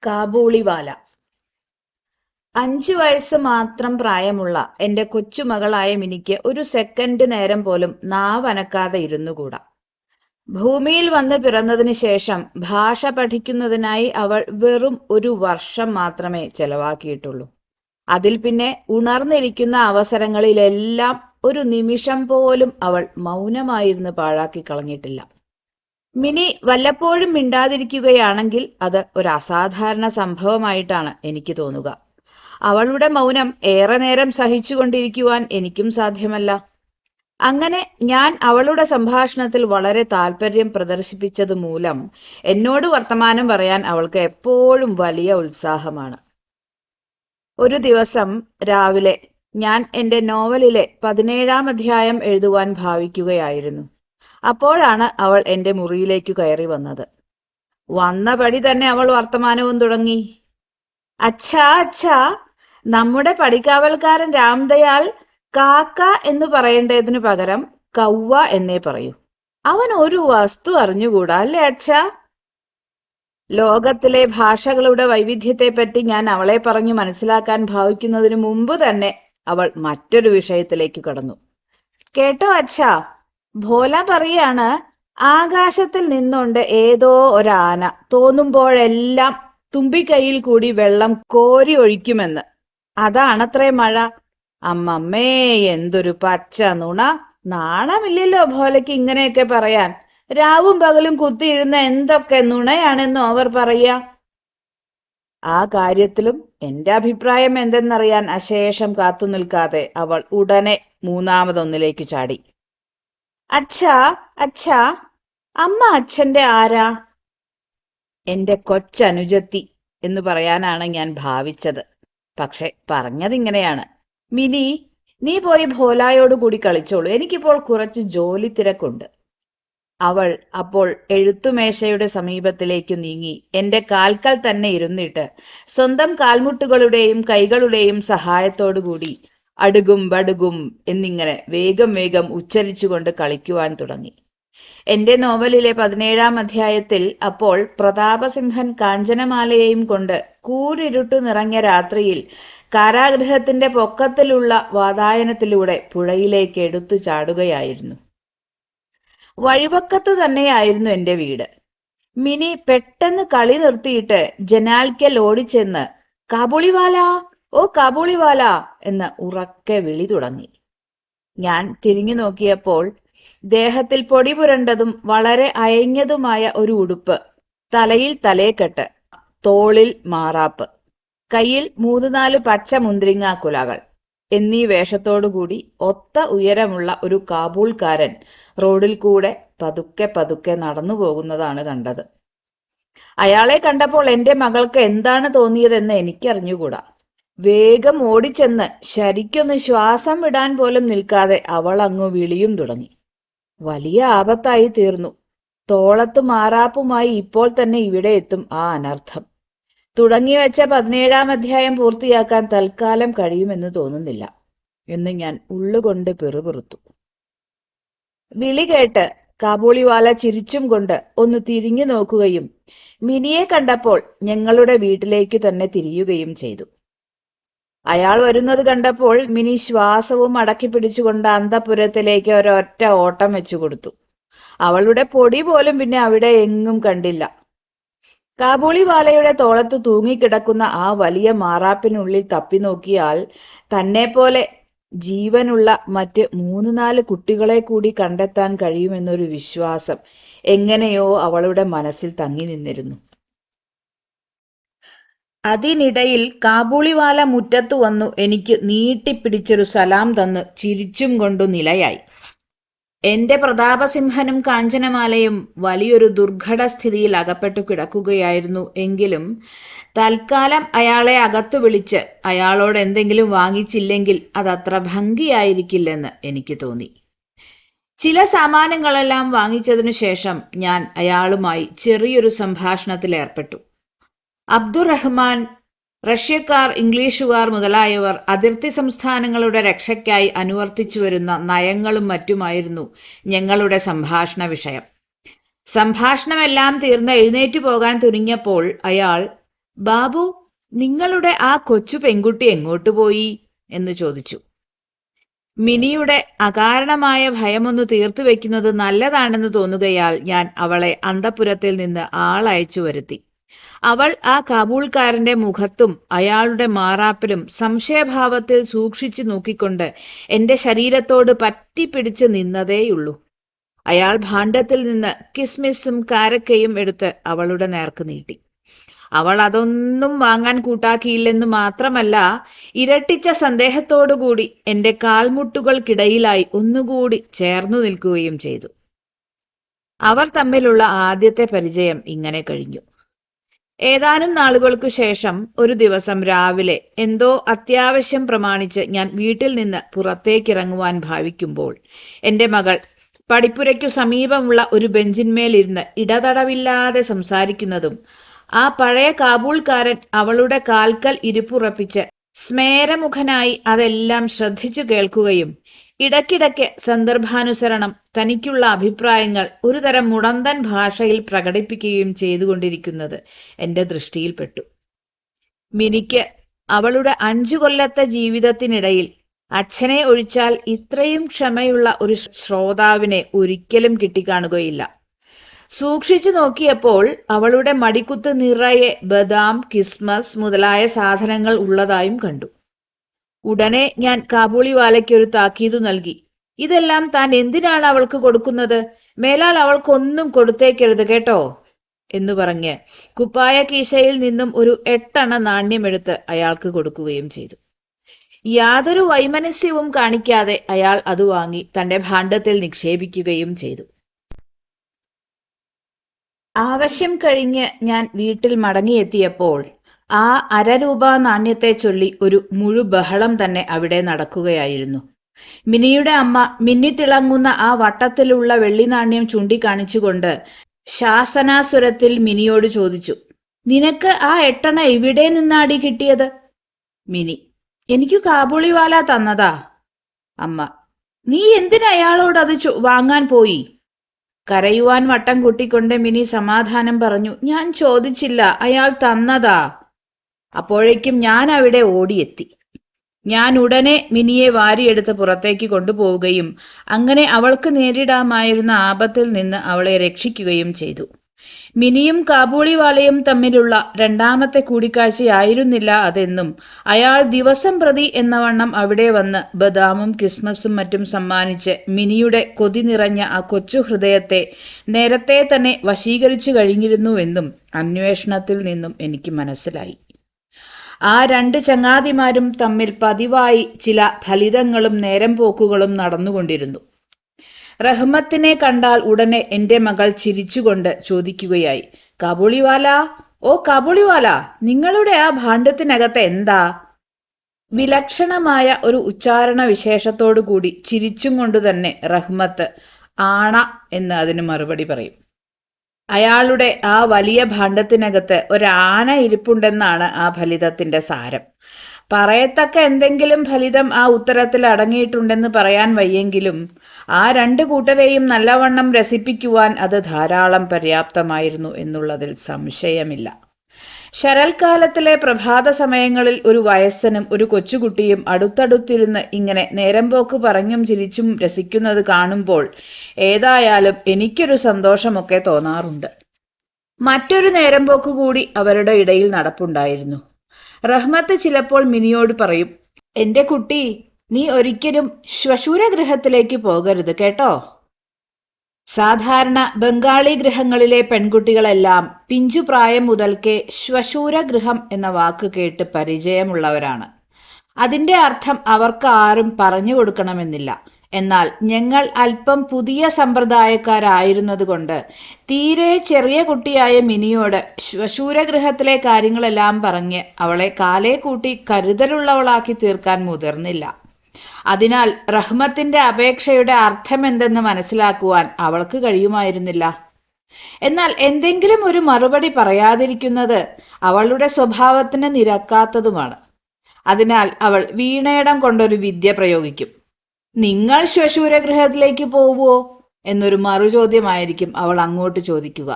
കാബൂളിവാല. 5 വയസ്സ് മാത്രം പ്രായമുള്ള എന്റെ കൊച്ചുമകളായ മിനിക്ക് ഒരു സെക്കൻഡ് നേരം പോലും നാവനക്കാതെ ഇരുന്നുകൂടാ. ഭൂമിയിൽ വന്ന് പിറന്നതിന് ശേഷം ഭാഷ പഠിക്കുന്നതിനായി അവൾ വെറും 1 വർഷം മാത്രമേ ചെലവാക്കിയിട്ടുള്ളൂ. അതിൽ പിന്നെ ഉണർന്നിരിക്കുന്ന അവസരങ്ങളിലെല്ലാം ഒരു നിമിഷം പോലും അവൾ മൗനമായിരുന്ന് പാഴാക്കി കളഞ്ഞിട്ടില്ല. മിനി വല്ലപ്പോഴും മിണ്ടാതിരിക്കുകയാണെങ്കിൽ അത് ഒരു അസാധാരണ സംഭവമായിട്ടാണ് എനിക്ക് തോന്നുക. അവളുടെ മൗനം ഏറെ നേരം സഹിച്ചുകൊണ്ടിരിക്കുവാൻ എനിക്കും സാധ്യമല്ല. അങ്ങനെ ഞാൻ അവളുടെ സംഭാഷണത്തിൽ വളരെ താല്പര്യം പ്രദർശിപ്പിച്ചത് മൂലം എന്നോട് വർത്തമാനം പറയാൻ അവൾക്ക് എപ്പോഴും വലിയ ഉത്സാഹമാണ്. ഒരു ദിവസം രാവിലെ ഞാൻ എന്റെ നോവലിലെ 17-ാം അധ്യായം എഴുതുവാൻ ഭാവിക്കുകയായിരുന്നു. അപ്പോഴാണ് അവൾ എന്റെ മുറിയിലേക്ക് കയറി വന്നത്. വന്നപടി തന്നെ അവൾ വർത്തമാനവും തുടങ്ങി. അച്ഛാ അച്ഛാ, നമ്മുടെ പടിക്കാവൽക്കാരൻ രാംദയാൽ കാക്ക എന്ന് പറയേണ്ടതിനു പകരം കൗവ എന്നേ പറയൂ. അവൻ ഒരു വസ്തു അറിഞ്ഞുകൂടാ, അല്ലേ അച്ഛാ? ലോകത്തിലെ ഭാഷകളുടെ വൈവിധ്യത്തെപ്പറ്റി ഞാൻ അവളെ പറഞ്ഞു മനസ്സിലാക്കാൻ ഭാവിക്കുന്നതിനു മുമ്പ് തന്നെ അവൾ മറ്റൊരു വിഷയത്തിലേക്ക് കടന്നു. കേട്ടോ അച്ഛാ, ഭോല പറയാണ്, ആകാശത്തിൽ നിന്നുണ്ട് ഏതോ ഒരാന തോന്നുമ്പോഴെല്ലാം തുമ്പിക്കൈയിൽ കൂടി വെള്ളം കോരി ഒഴിക്കുമെന്ന്. അതാണത്രേ മഴ. അമ്മമ്മേ, എന്തൊരു പച്ച നുണ! നാണമില്ലല്ലോ ഭോലയ്ക്ക് ഇങ്ങനെയൊക്കെ പറയാൻ. രാവും പകലും കുത്തിയിരുന്ന എന്തൊക്കെ നുണയാണെന്നോ അവർ പറയാ. ആ കാര്യത്തിലും എന്റെ അഭിപ്രായം എന്തെന്നറിയാൻ അശേഷം കാത്തു നിൽക്കാതെ അവൾ ഉടനെ മൂന്നാമതൊന്നിലേക്ക് ചാടി. അച്ഛാ അച്ഛാ, അമ്മ അച്ഛന്റെ ആരാ? എന്റെ കൊച്ചനുജത്തി എന്ന് പറയാനാണ് ഞാൻ ഭാവിച്ചത്. പക്ഷെ പറഞ്ഞതിങ്ങനെയാണ്. മിനി, നീ പോയി ഭോലായോടുകൂടി കളിച്ചോളൂ, എനിക്കിപ്പോൾ കുറച്ച് ജോലി തിരക്കുണ്ട്. അവൾ അപ്പോൾ എഴുത്തുമേശയുടെ സമീപത്തിലേക്കു നീങ്ങി എന്റെ കാൽക്കൽ തന്നെ ഇരുന്നിട്ട് സ്വന്തം കാൽമുട്ടുകളുടെയും കൈകളുടെയും സഹായത്തോടുകൂടി അടുകും ബടുകും എന്നിങ്ങനെ വേഗം വേഗം ഉച്ചരിച്ചുകൊണ്ട് കളിക്കുവാൻ തുടങ്ങി. എന്റെ നോവലിലെ 17-ാം അധ്യായത്തിൽ അപ്പോൾ പ്രതാപസിംഹൻ കാഞ്ചനമാലയെയും കൊണ്ട് കൂരിരുട്ടു നിറഞ്ഞ രാത്രിയിൽ കാരാഗൃഹത്തിന്റെ പൊക്കത്തിലുള്ള വാതായനത്തിലൂടെ പുഴയിലേക്ക് എടുത്തു ചാടുകയായിരുന്നു. വഴിവക്കത്തു തന്നെയായിരുന്നു എന്റെ വീട്. മിനി പെട്ടെന്ന് കളി നിർത്തിയിട്ട് ജനാൽക്കൽ ഓടിച്ചെന്ന് കാബൂളിവാല, ഓ കാബൂളിവാല എന്ന് ഉറക്കെ വിളി തുടങ്ങി. ഞാൻ തിരിഞ്ഞു നോക്കിയപ്പോൾ ദേഹത്തിൽ പൊടി പുരണ്ടതും വളരെ അയഞ്ഞതുമായ ഒരു ഉടുപ്പ്, തലയിൽ തലേക്കെട്ട്, തോളിൽ മാറാപ്പ്, കയ്യിൽ 3-4 പച്ച മുന്തിരിങ്ങാക്കുലകൾ എന്നീ വേഷത്തോടുകൂടി ഒത്ത ഉയരമുള്ള ഒരു കാബൂൾക്കാരൻ റോഡിൽ കൂടെ പതുക്കെ പതുക്കെ നടന്നു പോകുന്നതാണ് കണ്ടത്. അയാളെ കണ്ടപ്പോൾ എന്റെ മകൾക്ക് എന്താണ് തോന്നിയതെന്ന് എനിക്കറിഞ്ഞുകൂടാ. വേഗം ഓടിച്ചെന്ന് ശരിക്കൊന്ന് ശ്വാസം വിടാൻ പോലും നിൽക്കാതെ അവൾ അങ്ങ് വിളിയും തുടങ്ങി. വലിയ ആപത്തായി തീർന്നു. തോളത്ത് മാറാപ്പുമായി ഇപ്പോൾ തന്നെ ഇവിടെ എത്തും ആ അനർത്ഥം. തുടങ്ങിവെച്ച 17-ാം അധ്യായം പൂർത്തിയാക്കാൻ തൽക്കാലം കഴിയുമെന്ന് തോന്നുന്നില്ല എന്ന് ഞാൻ ഉള്ളുകൊണ്ട് പിറുപിറുത്തു. വിളി കേട്ട് കാബൂളിവാല ചിരിച്ചും കൊണ്ട് ഒന്ന് തിരിഞ്ഞു നോക്കുകയും മിനിയെ കണ്ടപ്പോൾ ഞങ്ങളുടെ വീട്ടിലേക്ക് തന്നെ തിരിയുകയും ചെയ്തു. അയാൾ വരുന്നത് കണ്ടപ്പോൾ മിനി ശ്വാസവും അടക്കി പിടിച്ചുകൊണ്ട് അന്തഃപുരത്തിലേക്ക് ഒരൊറ്റ ഓട്ടം വെച്ചു കൊടുത്തു. അവളുടെ പൊടി പോലും പിന്നെ അവിടെ എങ്ങും കണ്ടില്ല. കാബൂളിവാലയുടെ തോളത്ത് തൂങ്ങിക്കിടക്കുന്ന ആ വലിയ മാറാപ്പിനുള്ളിൽ തപ്പി നോക്കിയാൽ തന്നെപ്പോലെ ജീവനുള്ള മറ്റ് 3-4 കുട്ടികളെ കൂടി കണ്ടെത്താൻ കഴിയുമെന്നൊരു വിശ്വാസം എങ്ങനെയോ അവളുടെ മനസ്സിൽ തങ്ങി നിന്നിരുന്നു. അതിനിടയിൽ കാബൂളിവാല മുറ്റത്തു വന്നു എനിക്ക് നീട്ടിപ്പിടിച്ചൊരു സലാം തന്ന് ചിരിച്ചും കൊണ്ടു നിലയായി. എന്റെ പ്രതാപസിംഹനും കാഞ്ചനമാലയും വലിയൊരു ദുർഘടസ്ഥിതിയിൽ അകപ്പെട്ടു കിടക്കുകയായിരുന്നു. എങ്കിലും തൽക്കാലം അയാളെ അകത്തു വിളിച്ച് അയാളോട് എന്തെങ്കിലും വാങ്ങിച്ചില്ലെങ്കിൽ അതത്ര ഭംഗിയായിരിക്കില്ലെന്ന് എനിക്ക് തോന്നി. ചില സാമാനങ്ങളെല്ലാം വാങ്ങിച്ചതിനു ശേഷം ഞാൻ അയാളുമായി ചെറിയൊരു സംഭാഷണത്തിൽ ഏർപ്പെട്ടു. അബ്ദുറഹ്മാൻ, റഷ്യക്കാർ, ഇംഗ്ലീഷുകാർ മുതലായവർ അതിർത്തി സംസ്ഥാനങ്ങളുടെ രക്ഷയ്ക്കായി അനുവർത്തിച്ചു വരുന്ന നയങ്ങളും മറ്റുമായിരുന്നു ഞങ്ങളുടെ സംഭാഷണ വിഷയം. സംഭാഷണമെല്ലാം തീർന്ന് എഴുന്നേറ്റു പോകാൻ തുനിഞ്ഞപ്പോൾ അയാൾ ബാബു, നിങ്ങളുടെ ആ കൊച്ചു പെൺകുട്ടി എങ്ങോട്ട് പോയി എന്ന് ചോദിച്ചു. മിനിയുടെ അകാരണമായ ഭയമൊന്നു തീർത്തു വെക്കുന്നത് നല്ലതാണെന്ന് തോന്നുകയാൽ ഞാൻ അവളെ അന്തഃപുരത്തിൽ നിന്ന് ആളയച്ചു വരുത്തി. അവൾ ആ കാബൂൾക്കാരന്റെ മുഖത്തും അയാളുടെ മാറാപ്പിലും സംശയഭാവത്തിൽ സൂക്ഷിച്ചു നോക്കിക്കൊണ്ട് എന്റെ ശരീരത്തോട് പറ്റിപ്പിടിച്ച് നിന്നതേയുള്ളൂ. അയാൾ ഭാണ്ഡത്തിൽ നിന്ന് കിസ്മിസും കാരക്കയും എടുത്ത് അവളുടെ നേർക്ക് നീട്ടി. അവൾ അതൊന്നും വാങ്ങാൻ കൂട്ടാക്കിയില്ലെന്നു മാത്രമല്ല, ഇരട്ടിച്ച സന്ദേഹത്തോടുകൂടി എന്റെ കാൽമുട്ടുകൾക്കിടയിലായി ഒന്നുകൂടി ചേർന്നു നിൽക്കുകയും ചെയ്തു. അവർ തമ്മിലുള്ള ആദ്യത്തെ പരിചയം ഇങ്ങനെ കഴിഞ്ഞു. ഏതാനും നാളുകൾക്കു ശേഷം ഒരു ദിവസം രാവിലെ എന്തോ അത്യാവശ്യം പ്രമാണിച്ച് ഞാൻ വീട്ടിൽ നിന്ന് പുറത്തേക്കിറങ്ങുവാൻ ഭാവിക്കുമ്പോൾ എന്റെ മകൾ പടിപ്പുരയ്ക്കു സമീപമുള്ള ഒരു ബെഞ്ചിന്മേലിരുന്ന് ഇടതടവില്ലാതെ സംസാരിക്കുന്നതും ആ പഴയ കാബൂൾക്കാരൻ അവളുടെ കാൽക്കൽ ഇരിപ്പുറപ്പിച്ച് സ്മേരമുഖനായി അതെല്ലാം ശ്രദ്ധിച്ചു കേൾക്കുകയും ഇടയ്ക്കിടയ്ക്ക് സന്ദർഭാനുസരണം തനിക്കുള്ള അഭിപ്രായങ്ങൾ ഒരുതരം മുടന്തൻ ഭാഷയിൽ പ്രകടിപ്പിക്കുകയും ചെയ്തുകൊണ്ടിരിക്കുന്നത് എന്റെ ദൃഷ്ടിയിൽപ്പെട്ടു. മിനിക്ക് അവളുടെ 5 കൊല്ലത്തെ ജീവിതത്തിനിടയിൽ അച്ഛനെ ഒഴിച്ചാൽ ഇത്രയും ക്ഷമയുള്ള ഒരു ശ്രോതാവിനെ ഒരിക്കലും കിട്ടിക്കാണുകയില്ല. സൂക്ഷിച്ചു നോക്കിയപ്പോൾ അവളുടെ മടിക്കുത്ത് നിറയെ ബദാം, കിസ്മസ് മുതലായ സാധനങ്ങൾ ഉള്ളതായും കണ്ടു. ഉടനെ ഞാൻ കാബൂളിവാലയ്ക്കൊരു താക്കീതു നൽകി. ഇതെല്ലാം താൻ എന്തിനാണ് അവൾക്ക് കൊടുക്കുന്നത്? മേലാൽ അവൾക്കൊന്നും കൊടുത്തേക്കരുത് കേട്ടോ എന്നു പറഞ്ഞ് കുപ്പായ കീശയിൽ നിന്നും ഒരു 8 അണ നാണ്യമെടുത്ത് അയാൾക്ക് കൊടുക്കുകയും ചെയ്തു. യാതൊരു വൈമനസ്യവും കാണിക്കാതെ അയാൾ അത് വാങ്ങി തന്റെ ഭാണ്ഡത്തിൽ നിക്ഷേപിക്കുകയും ചെയ്തു. ആവശ്യം കഴിഞ്ഞ് ഞാൻ വീട്ടിൽ മടങ്ങിയെത്തിയപ്പോൾ ആ 1/2 രൂപ നാണ്യത്തെ ചൊല്ലി ഒരു മുഴുബഹളം തന്നെ അവിടെ നടക്കുകയായിരുന്നു. മിനിയുടെ അമ്മ മിന്നിത്തിളങ്ങുന്ന ആ വട്ടത്തിലുള്ള വെള്ളി നാണ്യം ചൂണ്ടിക്കാണിച്ചുകൊണ്ട് ശാസനാസുരത്തിൽ മിനിയോട് ചോദിച്ചു, നിനക്ക് ആ 8 അണ എവിടെ നിന്നാടി കിട്ടിയത്? മിനി, എനിക്കു കാബൂളിവാല തന്നതാ. അമ്മ, നീ എന്തിന് അയാളോട് അത് വാങ്ങാൻ പോയി? കരയുവാൻ വട്ടം കൂട്ടിക്കൊണ്ട് മിനി സമാധാനം പറഞ്ഞു, ഞാൻ ചോദിച്ചില്ല, അയാൾ തന്നതാ. അപ്പോഴേക്കും ഞാൻ അവിടെ ഓടിയെത്തി. ഞാൻ ഉടനെ മിനിയെ വാരിയെടുത്ത് പുറത്തേക്ക് കൊണ്ടുപോവുകയും അങ്ങനെ അവൾക്ക് നേരിടാമായിരുന്ന ആപത്തിൽ നിന്ന് അവളെ രക്ഷിക്കുകയും ചെയ്തു. മിനിയും കാബൂളിവാലയും തമ്മിലുള്ള 2ാമത്തെ കൂടിക്കാഴ്ചയായിരുന്നില്ല അതെന്നും അയാൾ ദിവസം പ്രതി എന്നവണ്ണം അവിടെ വന്ന് ബദാമും കിസ്മസും മറ്റും സമ്മാനിച്ച് മിനിയുടെ കൊതി നിറഞ്ഞ ആ കൊച്ചു ഹൃദയത്തെ നേരത്തെ തന്നെ വശീകരിച്ചു കഴിഞ്ഞിരുന്നുവെന്നും അന്വേഷണത്തിൽ നിന്നും എനിക്ക് മനസ്സിലായി. ആ 2 ചങ്ങാതിമാരും തമ്മിൽ പതിവായി ചില ഫലിതങ്ങളും നേരം പോക്കുകളും നടന്നുകൊണ്ടിരുന്നു. റഹ്മത്തിനെ കണ്ടാൽ ഉടനെ എന്റെ മകൾ ചിരിച്ചുകൊണ്ട് ചോദിക്കുകയായി, കാബൂളിവാല, ഓ കാബൂളിവാല, നിങ്ങളുടെ ആ ഭാണ്ഡത്തിനകത്ത് എന്താ? വിലക്ഷണമായ ഒരു ഉച്ചാരണ വിശേഷത്തോടുകൂടി ചിരിച്ചും കൊണ്ടുതന്നെ റഹ്മത്ത് ആണ എന്ന് അതിന് മറുപടി പറയും. അയാളുടെ ആ വലിയ ഭാണ്ഡത്തിനകത്ത് ഒരാന ഇരിപ്പുണ്ടെന്നാണ് ആ ഫലിതത്തിന്റെ സാരം. പറയത്തക്ക എന്തെങ്കിലും ഫലിതം ആ ഉത്തരത്തിൽ അടങ്ങിയിട്ടുണ്ടെന്ന് പറയാൻ വയ്യെങ്കിലും ആ 2 കൂട്ടരെയും നല്ലവണ്ണം രസിപ്പിക്കുവാൻ അത് ധാരാളം പര്യാപ്തമായിരുന്നു എന്നുള്ളതിൽ സംശയമില്ല. ശരൽക്കാലത്തിലെ പ്രഭാത സമയങ്ങളിൽ ഒരു വയസ്സനും ഒരു കൊച്ചുകുട്ടിയും അടുത്തടുത്തിരുന്ന് ഇങ്ങനെ നേരം പോക്ക് പറഞ്ഞും ചിരിച്ചും രസിക്കുന്നത് കാണുമ്പോൾ ഏതായാലും എനിക്കൊരു സന്തോഷമൊക്കെ തോന്നാറുണ്ട്. മറ്റൊരു നേരം പോക്ക് കൂടി അവരുടെ ഇടയിൽ നടപ്പുണ്ടായിരുന്നു. റഹ്മത്ത് ചിലപ്പോൾ മിനിയോട് പറയും, എന്റെ കുട്ടി, നീ ഒരിക്കലും ശ്വശൂരഗൃഹത്തിലേക്ക് പോകരുത് കേട്ടോ. സാധാരണ ബംഗാളി ഗൃഹങ്ങളിലെ പെൺകുട്ടികളെല്ലാം പിഞ്ചുപ്രായം മുതൽക്കേ ശ്വശൂരഗൃഹം എന്ന വാക്ക് കേട്ട് പരിചയമുള്ളവരാണ്. അതിന്റെ അർത്ഥം അവർക്ക് ആരും പറഞ്ഞു കൊടുക്കണമെന്നില്ല. എന്നാൽ ഞങ്ങൾ അല്പം പുതിയ സമ്പ്രദായക്കാരായിരുന്നതുകൊണ്ട് തീരെ ചെറിയ കുട്ടിയായ മിനിയോട് ശ്വശൂരഗൃഹത്തിലെ കാര്യങ്ങളെല്ലാം പറഞ്ഞ് അവളെ കാലേ കൂട്ടി കരുതലുള്ളവളാക്കി തീർക്കാൻ മുതിർന്നില്ല. അതിനാൽ റഹ്മത്തിന്റെ അപേക്ഷയുടെ അർത്ഥമെന്തെന്ന് മനസ്സിലാക്കുവാൻ അവൾക്ക് കഴിയുമായിരുന്നില്ല. എന്നാൽ എന്തെങ്കിലും ഒരു മറുപടി പറയാതിരിക്കുന്നത് അവളുടെ സ്വഭാവത്തിന് നിരക്കാത്തതുമാണ്. അതിനാൽ അവൾ വീണയിടം കൊണ്ടൊരു വിദ്യ പ്രയോഗിക്കും. നിങ്ങൾ ശ്വശൂരഗൃഹത്തിലേക്ക് പോവുമോ എന്നൊരു മറുചോദ്യമായിരിക്കും അവൾ അങ്ങോട്ട് ചോദിക്കുക.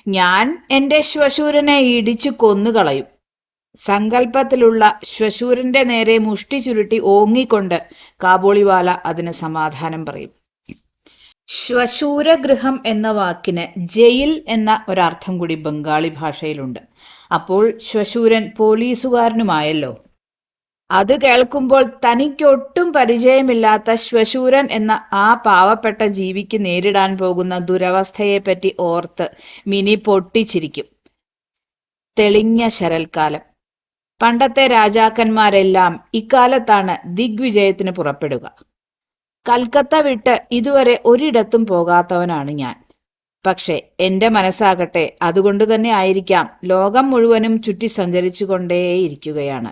ഞാൻ എന്റെ ശ്വശൂരനെ ഇടിച്ചു കൊന്നുകളയും. സങ്കല്പത്തിലുള്ള ശ്വശൂരന്റെ നേരെ മുഷ്ടി ചുരുട്ടി ഓങ്ങിക്കൊണ്ട് കാബൂളിവാല അതിന് സമാധാനം പറയും. ശ്വശൂരഗൃഹം എന്ന വാക്കിന് ജയിൽ എന്ന ഒരർത്ഥം കൂടി ബംഗാളി ഭാഷയിലുണ്ട്. അപ്പോൾ ശ്വശൂരൻ പോലീസുകാരനുമായല്ലോ. അത് കേൾക്കുമ്പോൾ തനിക്കൊട്ടും പരിചയമില്ലാത്ത ശ്വശൂരൻ എന്ന ആ പാവപ്പെട്ട ജീവിക്ക് നേരിടാൻ പോകുന്ന ദുരവസ്ഥയെപ്പറ്റി ഓർത്ത് മിനി പൊട്ടിച്ചിരിക്കും. തെളിഞ്ഞ ശരൽക്കാലം. പണ്ടത്തെ രാജാക്കന്മാരെല്ലാം ഇക്കാലത്താണ് ദിഗ്വിജയത്തിന് പുറപ്പെടുക. കൽക്കത്ത വിട്ട് ഇതുവരെ ഒരിടത്തും പോകാത്തവനാണ് ഞാൻ. പക്ഷെ എന്റെ മനസ്സാകട്ടെ അതുകൊണ്ട് തന്നെ ആയിരിക്കാം ലോകം മുഴുവനും ചുറ്റി സഞ്ചരിച്ചുകൊണ്ടേയിരിക്കുകയാണ്.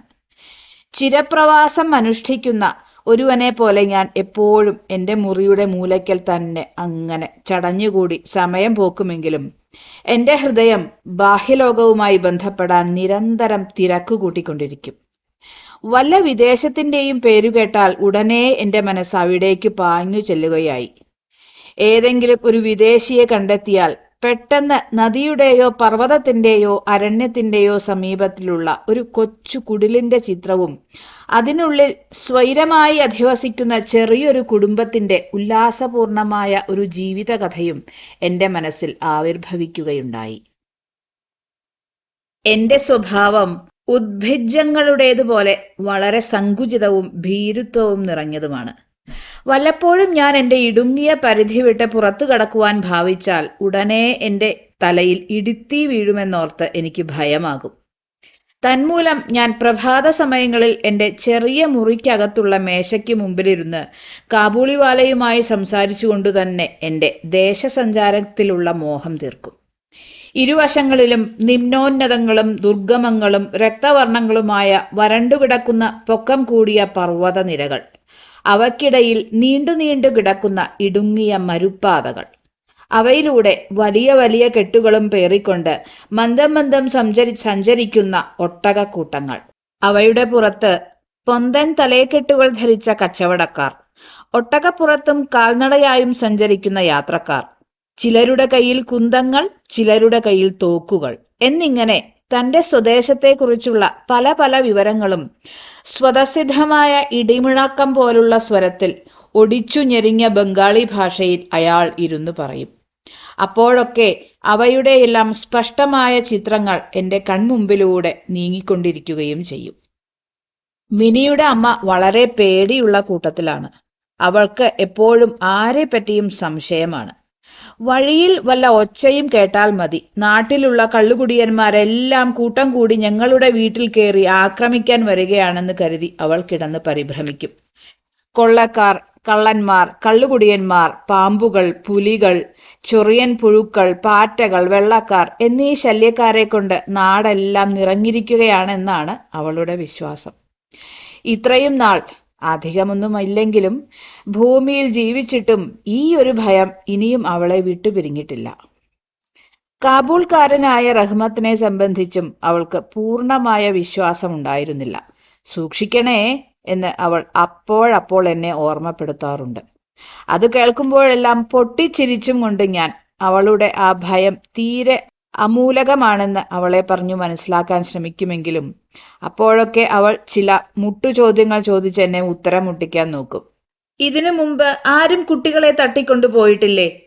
ചിരപ്രവാസം അനുഷ്ഠിക്കുന്ന ഒരുവനെ പോലെ ഞാൻ എപ്പോഴും എന്റെ മുറിയുടെ മൂലയ്ക്കൽ തന്നെ അങ്ങനെ ചടഞ്ഞുകൂടി സമയം പോക്കുമെങ്കിലും എന്റെ ഹൃദയം ബാഹ്യലോകവുമായി ബന്ധപ്പെടാൻ നിരന്തരം തിരക്കുകൂട്ടിക്കൊണ്ടിരിക്കും. വല്ല വിദേശത്തിന്റെയും പേരുകേട്ടാൽ ഉടനെ എന്റെ മനസ്സ് അവിടേക്ക് പാഞ്ഞു ചെല്ലുകയായി. ഏതെങ്കിലും ഒരു വിദേശിയെ കണ്ടെത്തിയാൽ പെട്ടെന്ന് നദിയുടെയോ പർവ്വതത്തിന്റെയോ അരണ്യത്തിന്റെയോ സമീപത്തിലുള്ള ഒരു കൊച്ചു കുടിലിന്റെ ചിത്രവും അതിനുള്ളിൽ സ്വൈരമായി അധിവസിക്കുന്ന ചെറിയൊരു കുടുംബത്തിന്റെ ഉല്ലാസപൂർണമായ ഒരു ജീവിതകഥയും എന്റെ മനസ്സിൽ ആവിർഭവിക്കുകയുണ്ടായി. എന്റെ സ്വഭാവം ഉദ്ഭിജങ്ങളുടേതുപോലെ വളരെ സങ്കുചിതവും ഭീരുത്വവും നിറഞ്ഞതുമാണ്. വല്ലപ്പോഴും ഞാൻ എന്റെ ഇടുങ്ങിയ പരിധി വിട്ട് പുറത്തു കടക്കുവാൻ ഭാവിച്ചാൽ ഉടനെ എന്റെ തലയിൽ ഇടിത്തീ വീഴുമെന്നോർത്ത് എനിക്ക് ഭയമാകും. തന്മൂലം ഞാൻ പ്രഭാത സമയങ്ങളിൽ എന്റെ ചെറിയ മുറിക്കകത്തുള്ള മേശയ്ക്ക് മുമ്പിലിരുന്ന് കാബൂളിവാലയുമായി സംസാരിച്ചുകൊണ്ടു തന്നെ എന്റെ ദേശസഞ്ചാരത്തിലുള്ള മോഹം തീർക്കും. ഇരുവശങ്ങളിലും നിമ്നോന്നതങ്ങളും ദുർഗമങ്ങളും രക്തവർണ്ണങ്ങളുമായ വരണ്ടുകിടക്കുന്ന പൊക്കം കൂടിയ പർവ്വത നിരകൾ, അവയ്ക്കിടയിൽ നീണ്ടു നീണ്ടു കിടക്കുന്ന ഇടുങ്ങിയ മരുപ്പാതകൾ, അവയിലൂടെ വലിയ വലിയ കെട്ടുകളും പേറിക്കൊണ്ട് മന്ദം മന്ദം സഞ്ചരിക്കുന്ന ഒട്ടകക്കൂട്ടങ്ങൾ, അവയുടെ പുറത്ത് പൊന്തൻ തലയെക്കെട്ടുകൾ ധരിച്ച കച്ചവടക്കാർ, ഒട്ടകപ്പുറത്തും കാൽനടയായും സഞ്ചരിക്കുന്ന യാത്രക്കാർ, ചിലരുടെ കയ്യിൽ കുന്തങ്ങൾ, ചിലരുടെ കയ്യിൽ തോക്കുകൾ എന്നിങ്ങനെ തന്റെ സ്വദേശത്തെക്കുറിച്ചുള്ള പല പല വിവരങ്ങളും സ്വതസിദ്ധമായ ഇടിമുഴക്കം പോലുള്ള സ്വരത്തിൽ ഒടിച്ചു ഞെരിഞ്ഞ ബംഗാളി ഭാഷയിൽ അയാൾ ഇരുന്നു പറയും. അപ്പോഴൊക്കെ അവയുടെയെല്ലാം സ്പഷ്ടമായ ചിത്രങ്ങൾ എന്റെ കൺമുമ്പിലൂടെ നീങ്ങിക്കൊണ്ടിരിക്കുകയും ചെയ്യും. മിനിയുടെ അമ്മ വളരെ പേടിയുള്ള കൂട്ടത്തിലാണ്. അവൾക്ക് എപ്പോഴും ആരെപ്പറ്റിയും സംശയമാണ്. വഴിയിൽ വല്ല ഒച്ചയും കേട്ടാൽ മതി, നാട്ടിലുള്ള കള്ളുകുടിയന്മാരെല്ലാം കൂട്ടം കൂടി ഞങ്ങളുടെ വീട്ടിൽ കയറി ആക്രമിക്കാൻ വരികയാണെന്ന് കരുതി അവൾ കിടന്ന് പരിഭ്രമിക്കും. കൊള്ളക്കാർ, കള്ളന്മാർ, കള്ളുകുടിയന്മാർ, പാമ്പുകൾ, പുലികൾ, ചൊറിയൻ പുഴുക്കൾ, പാറ്റകൾ, വെള്ളക്കാർ എന്നീ ശല്യക്കാരെ കൊണ്ട് നാടെല്ലാം നിറഞ്ഞിരിക്കുകയാണെന്നാണ് അവളുടെ വിശ്വാസം. ഇത്രയും നാൾ, അധികമൊന്നുമില്ലെങ്കിലും ഭൂമിയിൽ ജീവിച്ചിട്ടും ഈ ഒരു ഭയം ഇനിയും അവളെ വിട്ടുപിരിഞ്ഞിട്ടില്ല. കാബൂൾക്കാരനായ റഹ്മത്തിനെ സംബന്ധിച്ചും അവൾക്ക് പൂർണ്ണമായ വിശ്വാസം ഉണ്ടായിരുന്നില്ല. സൂക്ഷിക്കണേ എന്ന് അവൾ അപ്പോഴപ്പോൾ എന്നെ ഓർമ്മപ്പെടുത്താറുണ്ട്. അത് കേൾക്കുമ്പോഴെല്ലാം പൊട്ടിച്ചിരിച്ചും കൊണ്ട് ഞാൻ അവളുടെ ആ ഭയം തീരെ അമൂലകമാണെന്ന് അവളെ പറഞ്ഞു മനസ്സിലാക്കാൻ ശ്രമിക്കുമെങ്കിലും അപ്പോഴൊക്കെ അവൾ ചില മുട്ടുചോദ്യങ്ങൾ ചോദിച്ച് എന്നെ ഉത്തരം മുട്ടിക്കാൻ നോക്കും. ഇതിനു മുമ്പ് ആരും കുട്ടികളെ തട്ടിക്കൊണ്ടുപോയിട്ടില്ലേ?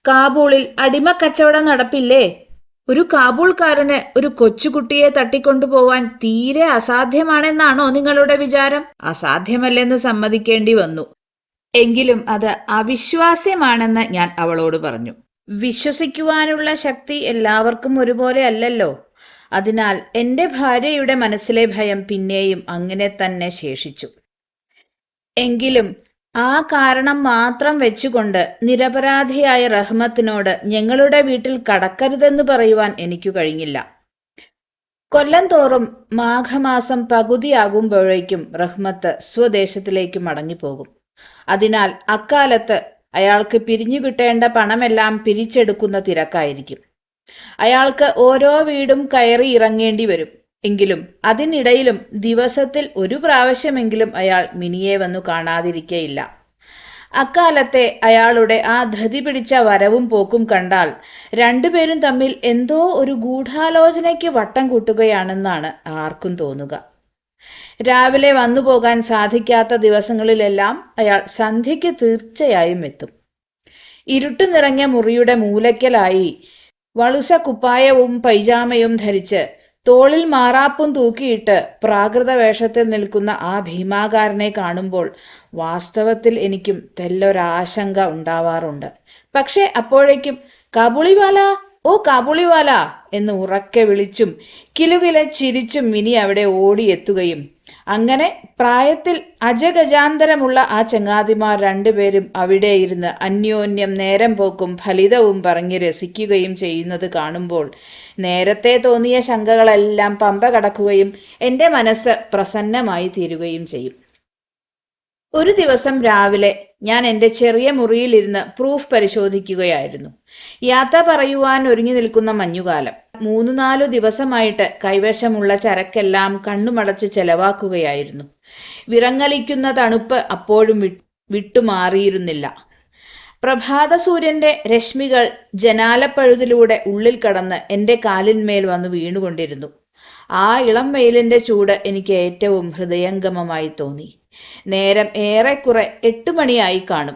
കാബൂളിൽ അടിമക്കച്ചവടം നടപ്പില്ലേ? ഒരു കാബൂൾക്കാരന് ഒരു കൊച്ചുകുട്ടിയെ തട്ടിക്കൊണ്ടുപോവാൻ തീരെ അസാധ്യമാണെന്നാണോ നിങ്ങളുടെ വിചാരം? അസാധ്യമല്ലെന്ന് സമ്മതിക്കേണ്ടി വന്നു. എങ്കിലും അത് അവിശ്വാസ്യമാണെന്ന് ഞാൻ അവളോട് പറഞ്ഞു. വിശ്വസിക്കുവാനുള്ള ശക്തി എല്ലാവർക്കും ഒരുപോലെ അല്ലല്ലോ. അതിനാൽ എന്റെ ഭാര്യയുടെ മനസ്സിലെ ഭയം പിന്നെയും അങ്ങനെ തന്നെ ശേഷിച്ചു. എങ്കിലും ആ കാരണം മാത്രം വെച്ചുകൊണ്ട് നിരപരാധിയായ റഹ്മത്തിനോട് ഞങ്ങളുടെ വീട്ടിൽ കടക്കരുതെന്ന് പറയുവാൻ എനിക്ക് കഴിഞ്ഞില്ല. കൊല്ലം തോറും മാഘമാസം പകുതിയാകുമ്പോഴേക്കും റഹ്മത്ത് സ്വദേശത്തിലേക്ക് മടങ്ങിപ്പോകും. അതിനാൽ അക്കാലത്ത് അയാൾക്ക് പിരിഞ്ഞു കിട്ടേണ്ട പണമെല്ലാം പിരിച്ചെടുക്കുന്ന തിരക്കായിരിക്കും. അയാൾക്ക് ഓരോ വീടും കയറി ഇറങ്ങേണ്ടി വരും. എങ്കിലും അതിനിടയിലും ദിവസത്തിൽ ഒരു പ്രാവശ്യമെങ്കിലും അയാൾ മിനിയെ വന്നു കാണാതിരിക്കയില്ല. അക്കാലത്തെ അയാളുടെ ആ ധൃതി പിടിച്ച വരവും പോക്കും കണ്ടാൽ രണ്ടുപേരും തമ്മിൽ എന്തോ ഒരു ഗൂഢാലോചനയ്ക്ക് വട്ടം കൂട്ടുകയാണെന്നാണ് ആർക്കും തോന്നുക. രാവിലെ വന്നു പോകാൻ സാധിക്കാത്ത ദിവസങ്ങളിലെല്ലാം അയാൾ സന്ധ്യയ്ക്ക് തീർച്ചയായും എത്തും. ഇരുട്ടു നിറഞ്ഞ മുറിയുടെ മൂലയ്ക്കലായി വളുസ കുപ്പായവും പൈജാമയും ധരിച്ച് തോളിൽ മാറാപ്പും തൂക്കിയിട്ട് പ്രാകൃത വേഷത്തിൽ നിൽക്കുന്ന ആ ഭീമാകാരനെ കാണുമ്പോൾ വാസ്തവത്തിൽ എനിക്കും തെല്ലൊരാശങ്ക ഉണ്ടാവാറുണ്ട്. പക്ഷെ അപ്പോഴേക്കും കാബൂളിവാല, ഓ കാബൂളിവാല എന്ന് ഉറക്കെ വിളിച്ചും കിലുകിലെ ചിരിച്ചും മിനി അവിടെ ഓടിയെത്തുകയും അങ്ങനെ പ്രായത്തിൽ അജഗജാന്തരമുള്ള ആ ചങ്ങാതിമാർ രണ്ടുപേരും അവിടെ ഇരുന്ന് അന്യോന്യം നേരം പോക്കും ഫലിതവും പറഞ്ഞ് രസിക്കുകയും ചെയ്യുന്നത് കാണുമ്പോൾ നേരത്തെ തോന്നിയ ശങ്കകളെല്ലാം പമ്പ കടക്കുകയും എൻ്റെ മനസ്സ് പ്രസന്നമായി തീരുകയും ചെയ്യും. ഒരു ദിവസം രാവിലെ ഞാൻ എൻ്റെ ചെറിയ മുറിയിലിരുന്ന് പ്രൂഫ് പരിശോധിക്കുകയായിരുന്നു. യാത്ര പറയുവാൻ ഒരുങ്ങി നിൽക്കുന്ന മഞ്ഞുകാലം. 3-4 ദിവസമായിട്ട് കൈവശമുള്ള ചരക്കെല്ലാം കണ്ണുമടച്ച് ചെലവാക്കുകയായിരുന്നു. വിറങ്ങലിക്കുന്ന തണുപ്പ് അപ്പോഴും വിട്ടുമാറിയിരുന്നില്ല. പ്രഭാത സൂര്യന്റെ രശ്മികൾ ജനാലപ്പഴുതിലൂടെ ഉള്ളിൽ കടന്ന് എൻ്റെ കാലിന്മേൽ വന്ന് വീണുകൊണ്ടിരുന്നു. ആ ഇളം വെയിലിന്റെ ചൂട് എനിക്ക് ഏറ്റവും ഹൃദയംഗമമായി തോന്നി. നേരം ഏറെക്കുറെ 8 മണിയായി കാണും.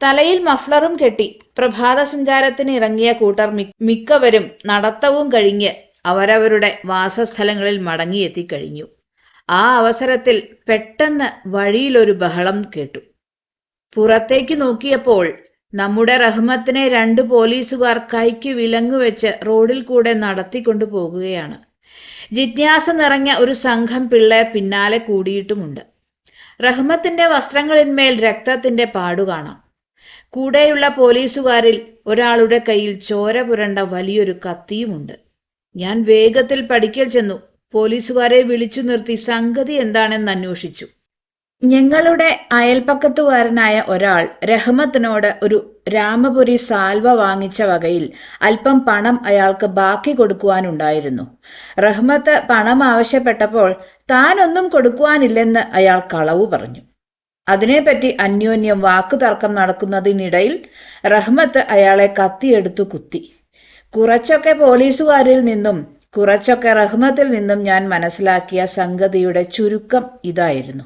തലയിൽ മഫ്ലറും കെട്ടി പ്രഭാത സഞ്ചാരത്തിന് ഇറങ്ങിയ കൂട്ടർ മിക്കവരും നടത്തവും കഴിഞ്ഞ് അവരവരുടെ വാസസ്ഥലങ്ങളിൽ മടങ്ങിയെത്തിക്കഴിഞ്ഞു. ആ അവസരത്തിൽ പെട്ടെന്ന് വഴിയിലൊരു ബഹളം കേട്ടു. പുറത്തേക്ക് നോക്കിയപ്പോൾ നമ്മുടെ റഹ്മത്തിനെ 2 പോലീസുകാർ കൈക്ക് വിലങ്ങുവെച്ച് റോഡിൽ കൂടെ നടത്തിക്കൊണ്ടു പോകുകയാണ്. ജിജ്ഞാസ നിറഞ്ഞ ഒരു സംഘം പിള്ളേർ പിന്നാലെ കൂടിയിട്ടുമുണ്ട്. റഹ്മത്തിന്റെ വസ്ത്രങ്ങളിന്മേൽ രക്തത്തിന്റെ പാടുകാണാം. കൂടെയുള്ള പോലീസുകാരിൽ ഒരാളുടെ കയ്യിൽ ചോര പുരണ്ട വലിയൊരു കത്തിയുമുണ്ട്. ഞാൻ വേഗത്തിൽ പടിക്കൽ ചെന്നു പോലീസുകാരെ വിളിച്ചു നിർത്തി സംഗതി എന്താണെന്ന് അന്വേഷിച്ചു. ഞങ്ങളുടെ അയൽപ്പക്കത്തുകാരനായ ഒരാൾ റഹ്മത്തിനോട് ഒരു രാമപുരി സാൽവ വാങ്ങിച്ച വകയിൽ അല്പം പണം അയാൾക്ക് ബാക്കി കൊടുക്കുവാനുണ്ടായിരുന്നു. റഹ്മത്ത് പണം ആവശ്യപ്പെട്ടപ്പോൾ താനൊന്നും കൊടുക്കുവാനില്ലെന്ന് അയാൾ കളവു പറഞ്ഞു. അതിനെപ്പറ്റി അന്യോന്യം വാക്കുതർക്കം നടക്കുന്നതിനിടയിൽ റഹ്മത്ത് അയാളെ കത്തിയെടുത്തു കുത്തി. കുറച്ചൊക്കെ പോലീസുകാരിൽ നിന്നും കുറച്ചൊക്കെ റഹ്മത്തിൽ നിന്നും ഞാൻ മനസ്സിലാക്കിയ സംഗതിയുടെ ചുരുക്കം ഇതായിരുന്നു.